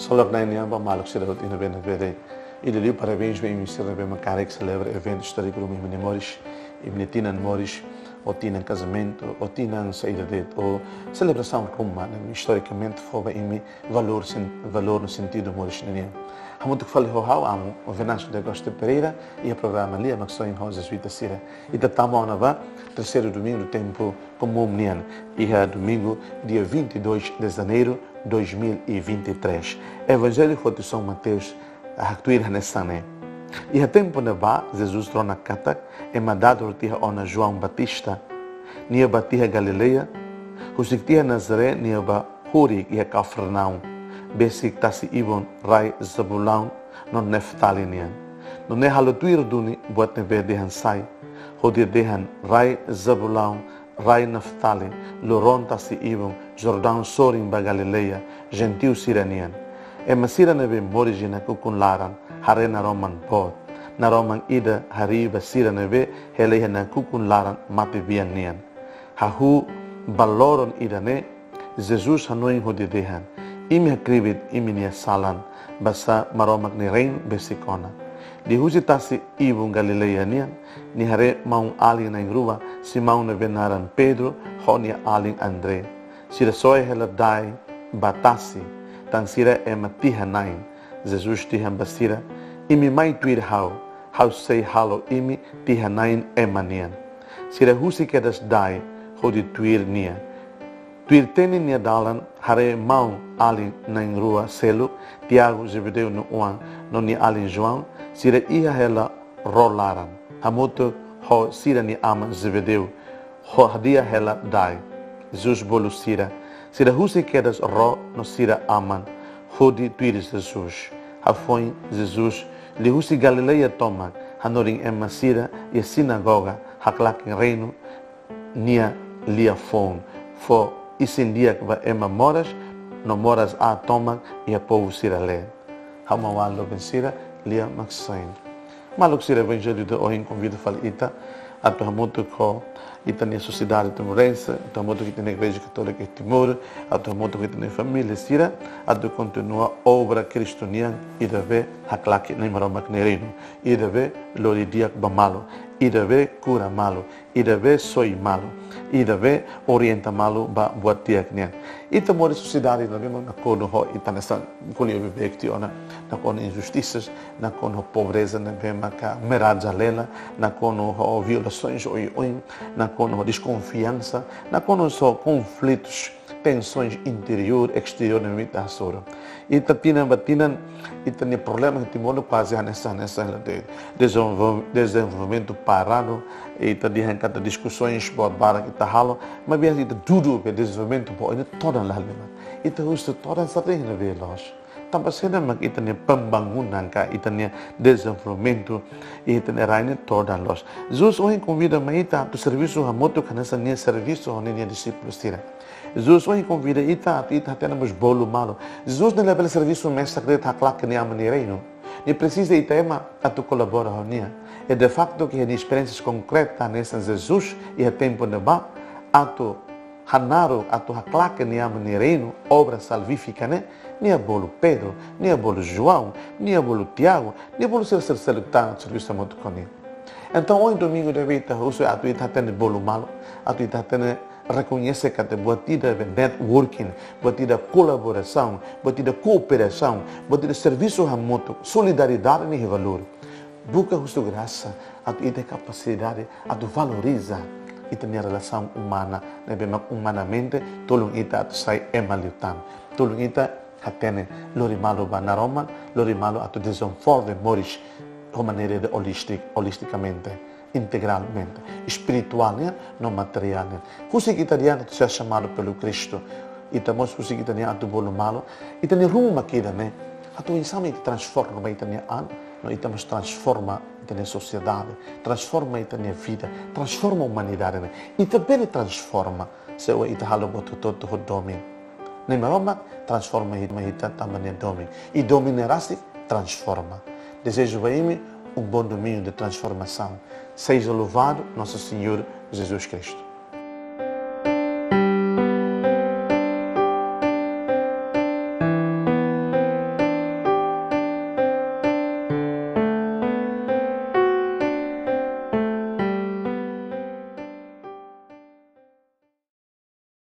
Solak na inyan ba maluk sila hot ina bena bede. Idili parabéns bem mi sila bema cara que celebra evento histórico do Mimini Moris, Ibn Tinan Moris, ou tinan casamento, ou tinan saída de ou celebração rumana, historicamente foi em valor no sentido Moris nenia. Há muito que falei ao amo, o Venâncio de Agosto Pereira e o programa ali, a Maxão em Rosas Vita Sira. E da Tamona va, terceiro domingo do tempo comum nian, e é domingo, dia 22 de janeiro de 2023. Evangelho foi de São Mateus, a actuir nessane. E a tempo na ba, Jesus trona katak, e mandado rotiha ona João Batista, nia batiha Galileia, husiktia Nazaré, nia ba Huri e a Cafarnaum. Besik tasi ibon rai Zabulão non Neftali nian. Non ne halotuir duni buat nebe dehan sai. Hodir dehan rai Zabulão, rai Neftali, loron tasi ibon Jordão sorin ba Galileia, gentil siranian. E masira nebe morigina kukun laran, hare na roman pod. Na roman ida hari basira nebe heleha na kukun laran mati bian nian. Hahu baloron ida ne, Jesus hanoin hodir dehan. Imi hakribit imi nia salan basa maromak ni rein besikona. Di husitasi ibung Galileia nian ni hare maung aling na ingruwa si maung na benaran Pedro ho nia aling Andre. Sira soe hela dai batasi tan sira e matiha nain. Jesus tihan basira imi mai tuir hau sei halo imi tiha nain emanian. Sira husi kedas dai ho di tuir nia. Tuir teni nia dalan hare mau alin na rua selo Tiago Zebedeu no uan no ni alin João sira ia hela rolaran hamoto ho sira ni ama Zebedeu ho hadia hela dai Jesus bolu sira husi kedas ro no sira aman hodi tuiris Jesus hafoi Jesus li husi Galileia tomak hanoring emma sira e sinagoga haklak reino nia lia fon fo isindia que vai ema moras, no moras a toma e a povo sirale. Hamawalo bensira lia maxain. Maluk sira evangelho de hoje convido falita a tua muito co ita na sociedade timorense, a tua muito que tem na igreja católica de Timor, a tua muito que tem na família sira, a tua continua obra cristoniana e deve haklaki nem maromak nerino, e deve loridiak bamalo, e deve cura malo, e deve soi malo, e deve orienta malo ba buat dia knian. Ita mora sociedade na mesma na kono ho ita nessa kono vive que ona na kono injustiças, na kono pobreza na mesma ka meraja lela, na kono ho violações oi na kono desconfiança, na kono só conflitos, tensões interior, exterior na vida sora. Ita tina batinan ita ni problema que timono quase nessa de desenvolvimento parado, ita dihan kata discussões barbara kita halo, mas bem ita tudo be desenvolvimento bo ina toda la lema. Ita usta toda sate na veloz. Tanpa sena mak ita ni pembangunan ka ita ni desenvolvimento ita ni raine toda los. Jesus hoje convida maita tu serviço hamoto kanasa ni serviço oni ni discípulos tira. Jesus hoje convida ita temos bolo malo. Jesus não leva serviço mestre de haklak ni amanireino. Ni precisa ita ema a tu colabora honia. E de facto que a experiências concretas nessa Jesus e a tempo de ba a tu hanaro a tu haklak ni amanireino obra salvífica né? Ni a bolo Pedro, ni a bolo João, ni a bolo Tiago, ni a bolo ser selectado serviço muito conia. Então hoje domingo de vita uso a tu ita tem bolo malo, a tu ita tem reconhece que a batida de networking, batida colaboração, batida cooperação, batida serviço a mútuo, solidariedade e valor. Busca a sua graça, a tua capacidade, a tu valoriza e tem relação humana, humanamente, tolong ita sai emaliutan, tolong ita hatene lori malo na Roma, lori malo a tu desenvolve moris de maneira holisticamente. Integralmente, espiritualmente, não materialmente. Você que italiano se é chamado pelo Cristo, e também você que italiano tu bolo malo, e tem rumo aqui né? A tua exame te transforma a italiano, nós estamos transforma a sociedade, transforma a vida, transforma a humanidade, né? E também transforma se o italiano botou todo o domínio. Nem Roma transforma a vida também domínio, e dominará-se transforma. Desejo a mim bom domingo de transformação. Seja louvado nosso Senhor Jesus Cristo.